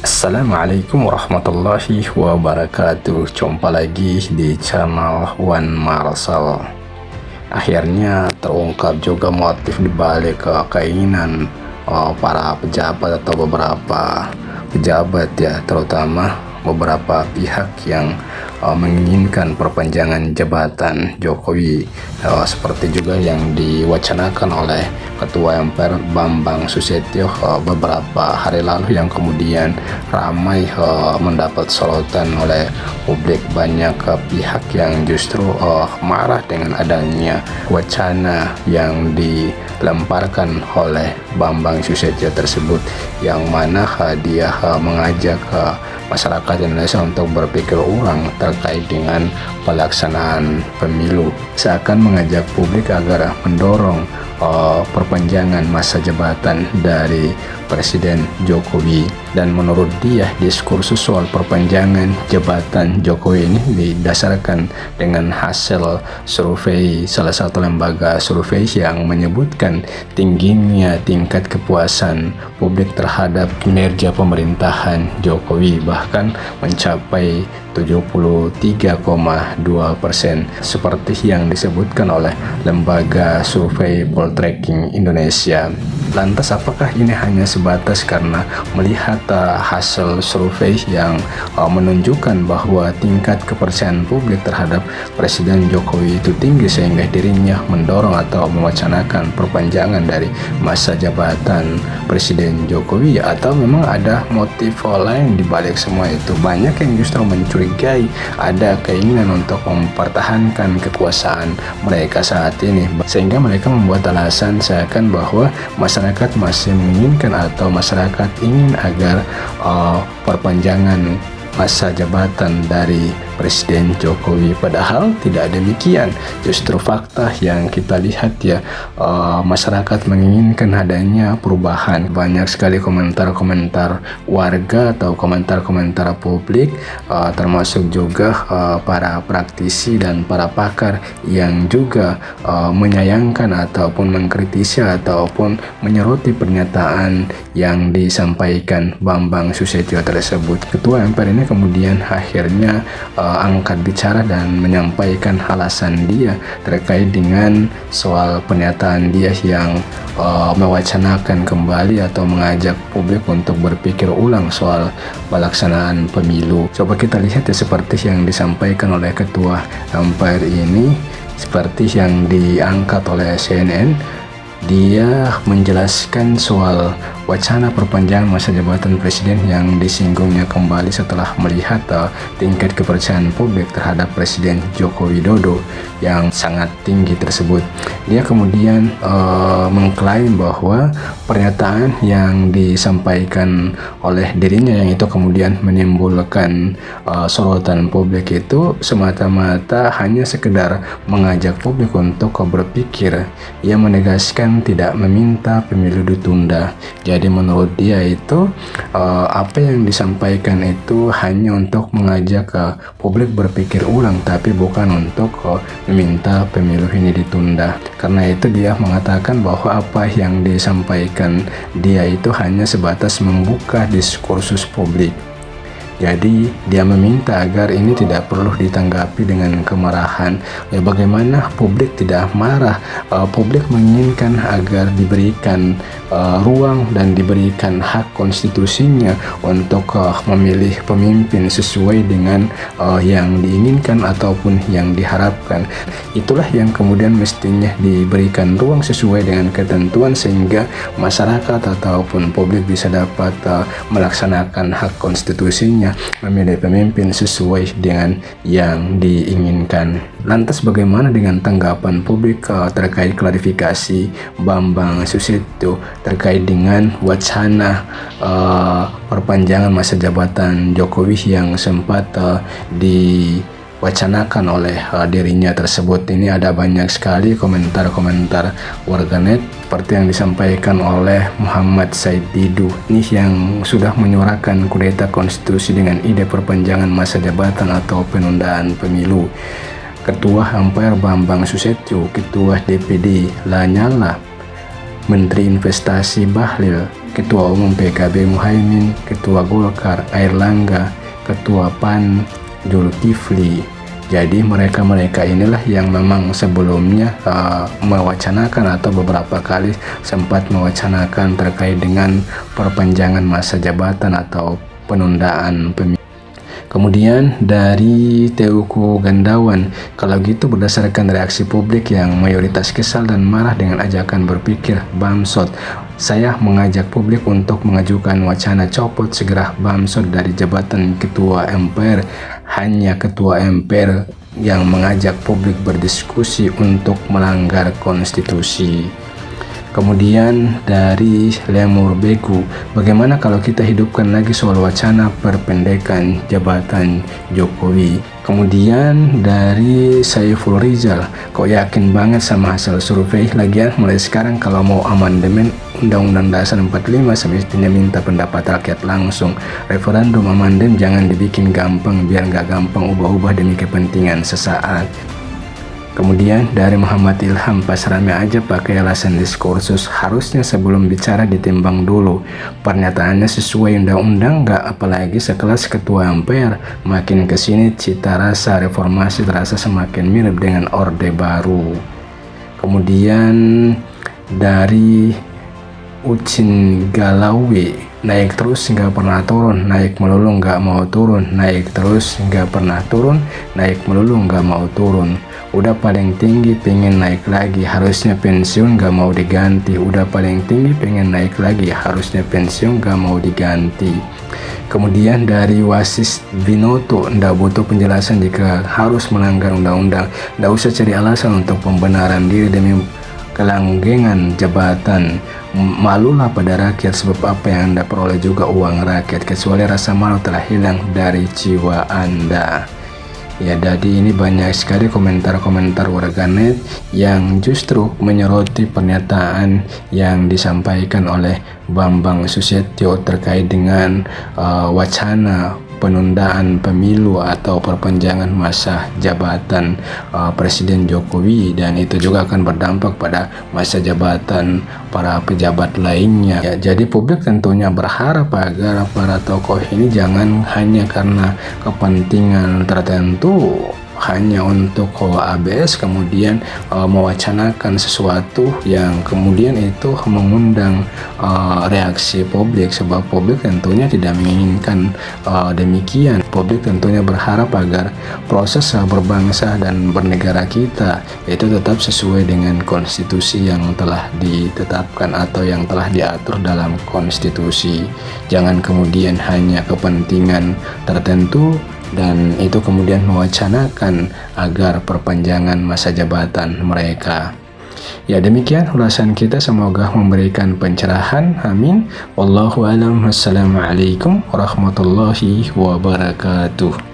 Assalamualaikum warahmatullahi wabarakatuh. Jumpa lagi di channel Wan Marsal. Akhirnya terungkap juga motif dibalik keinginan para pejabat atau beberapa pejabat ya, terutama beberapa pihak yang menginginkan perpanjangan jabatan Jokowi, seperti juga yang diwacanakan oleh Ketua MPR Bambang Susetio beberapa hari lalu, yang kemudian ramai mendapat sorotan oleh publik. Banyak pihak yang justru marah dengan adanya wacana yang dilemparkan oleh Bambang Susetio tersebut, yang mana dia mengajak masyarakat Indonesia untuk berpikir ulang terkait dengan pelaksanaan pemilu, seakan mengajak publik agar mendorong perpanjangan masa jabatan dari Presiden Jokowi. Dan menurut dia, diskursus soal perpanjangan jabatan Jokowi ini didasarkan dengan hasil survei salah satu lembaga survei yang menyebutkan tingginya tingkat kepuasan publik terhadap kinerja pemerintahan Jokowi, bahkan mencapai 73,2%, seperti yang disebutkan oleh lembaga survei Poltreking Indonesia. Lantas apakah ini hanya sebatas karena melihat hasil survei yang menunjukkan bahwa tingkat kepercayaan publik terhadap Presiden Jokowi itu tinggi sehingga dirinya mendorong atau mewacanakan perpanjangan dari masa jabatan Presiden Jokowi, atau memang ada motif lain di balik semua itu? Banyak yang justru mencurigai ada keinginan untuk mempertahankan kekuasaan mereka saat ini, sehingga mereka membuat alasan seakan bahwa masyarakat masih menginginkan atau masyarakat ingin agar perpanjangan masa jabatan dari Presiden Jokowi. Padahal tidak demikian. Justru fakta yang kita lihat ya, masyarakat menginginkan adanya perubahan. Banyak sekali komentar-komentar warga atau komentar-komentar publik, termasuk juga para praktisi dan para pakar yang juga menyayangkan ataupun mengkritisi ataupun menyoroti pernyataan yang disampaikan Bambang Susetio tersebut. Ketua MPR ini kemudian akhirnya angkat bicara dan menyampaikan alasan dia terkait dengan soal pernyataan dia yang mewacanakan kembali atau mengajak publik untuk berpikir ulang soal pelaksanaan pemilu. Coba kita lihat ya, seperti yang disampaikan oleh Ketua MPR ini, seperti yang diangkat oleh CNN. Dia menjelaskan soal wacana perpanjangan masa jabatan presiden yang disinggungnya kembali setelah melihat tingkat kepercayaan publik terhadap Presiden Joko Widodo yang sangat tinggi tersebut. Dia kemudian mengklaim bahwa pernyataan yang disampaikan oleh dirinya yang itu kemudian menimbulkan sorotan publik itu semata-mata hanya sekedar mengajak publik untuk berpikir. Ia menegaskan tidak meminta pemilu ditunda. Jadi menurut dia itu apa yang disampaikan itu hanya untuk mengajak publik berpikir ulang, tapi bukan untuk meminta pemilu ini ditunda. Karena itu dia mengatakan bahwa apa yang disampaikan dia itu hanya sebatas membuka diskursus publik. Jadi dia meminta agar ini tidak perlu ditanggapi dengan kemarahan. Ya, bagaimana publik tidak marah? Publik menginginkan agar diberikan ruang dan diberikan hak konstitusinya untuk memilih pemimpin sesuai dengan yang diinginkan ataupun yang diharapkan. Itulah yang kemudian mestinya diberikan ruang sesuai dengan ketentuan, sehingga masyarakat ataupun publik bisa dapat melaksanakan hak konstitusinya, memilih pemimpin sesuai dengan yang diinginkan. Lantas bagaimana dengan tanggapan publik terkait klarifikasi Bambang Susetio terkait dengan wacana perpanjangan masa jabatan Jokowi yang sempat diwacanakan oleh dirinya tersebut? Ini ada banyak sekali komentar-komentar warganet seperti yang disampaikan oleh Muhammad Said Didu, ini yang sudah menyuarakan kudeta konstitusi dengan ide perpanjangan masa jabatan atau penundaan pemilu. Ketua MPR Bambang Susetio, Ketua DPD Lanyala, Menteri Investasi Bahlil, Ketua Umum PKB Muhaimin, Ketua Golkar Airlangga, Ketua PAN Zulkifli. Jadi mereka-mereka inilah yang memang sebelumnya mewacanakan atau beberapa kali sempat mewacanakan terkait dengan perpanjangan masa jabatan atau penundaan pemilu. Kemudian dari Teuku Gandawan, kalau gitu berdasarkan reaksi publik yang mayoritas kesal dan marah dengan ajakan berpikir Bamsud, saya mengajak publik untuk mengajukan wacana copot segera Bamsud dari jabatan Ketua MPR. Hanya Ketua MPR yang mengajak publik berdiskusi untuk melanggar konstitusi. Kemudian dari Lemur Beku, bagaimana kalau kita hidupkan lagi soal wacana perpendekan jabatan Jokowi? Kemudian dari Saiful Rizal, kok yakin banget sama hasil survei? Lagian mulai sekarang kalau mau amandemen Undang-Undang Dasar 45 semestinya minta pendapat rakyat langsung. Referendum amandem jangan dibikin gampang biar nggak gampang ubah-ubah demi kepentingan sesaat. Kemudian dari Muhammad Ilham, pas rame aja pakai alasan diskursus, harusnya sebelum bicara ditimbang dulu. Pernyataannya sesuai undang-undang nggak, apalagi sekelas Ketua MPR. Makin kesini cita rasa reformasi terasa semakin mirip dengan Orde Baru. Kemudian dari Ucin Galawi, naik terus nggak pernah turun, naik melulu nggak mau turun, naik terus nggak pernah turun, naik melulu nggak mau turun. Udah paling tinggi pengen naik lagi, harusnya pensiun gak mau diganti. Udah paling tinggi pengen naik lagi, harusnya pensiun gak mau diganti. Kemudian dari Wasis Binoto, ndak butuh penjelasan jika harus melanggar undang-undang. Ndak usah cari alasan untuk pembenaran diri demi kelanggengan jabatan. Malulah pada rakyat, sebab apa yang Anda peroleh juga uang rakyat, kecuali rasa malu telah hilang dari jiwa Anda. Ya, jadi ini banyak sekali komentar-komentar warganet yang justru menyoroti pernyataan yang disampaikan oleh Bambang Susetio terkait dengan wacana penundaan pemilu atau perpanjangan masa jabatan Presiden Jokowi, dan itu juga akan berdampak pada masa jabatan para pejabat lainnya. Ya, jadi publik tentunya berharap agar para tokoh ini jangan hanya karena kepentingan tertentu, hanya untuk ABS kemudian mewacanakan sesuatu yang kemudian itu mengundang reaksi publik, sebab publik tentunya tidak menginginkan demikian. Publik tentunya berharap agar proses berbangsa dan bernegara kita itu tetap sesuai dengan konstitusi yang telah ditetapkan atau yang telah diatur dalam konstitusi. Jangan kemudian hanya kepentingan tertentu dan itu kemudian mewacanakan agar perpanjangan masa jabatan mereka. Ya, demikian ulasan kita, semoga memberikan pencerahan. Amin. Wallahu a'lam. Wassalamualaikum warahmatullahi wabarakatuh.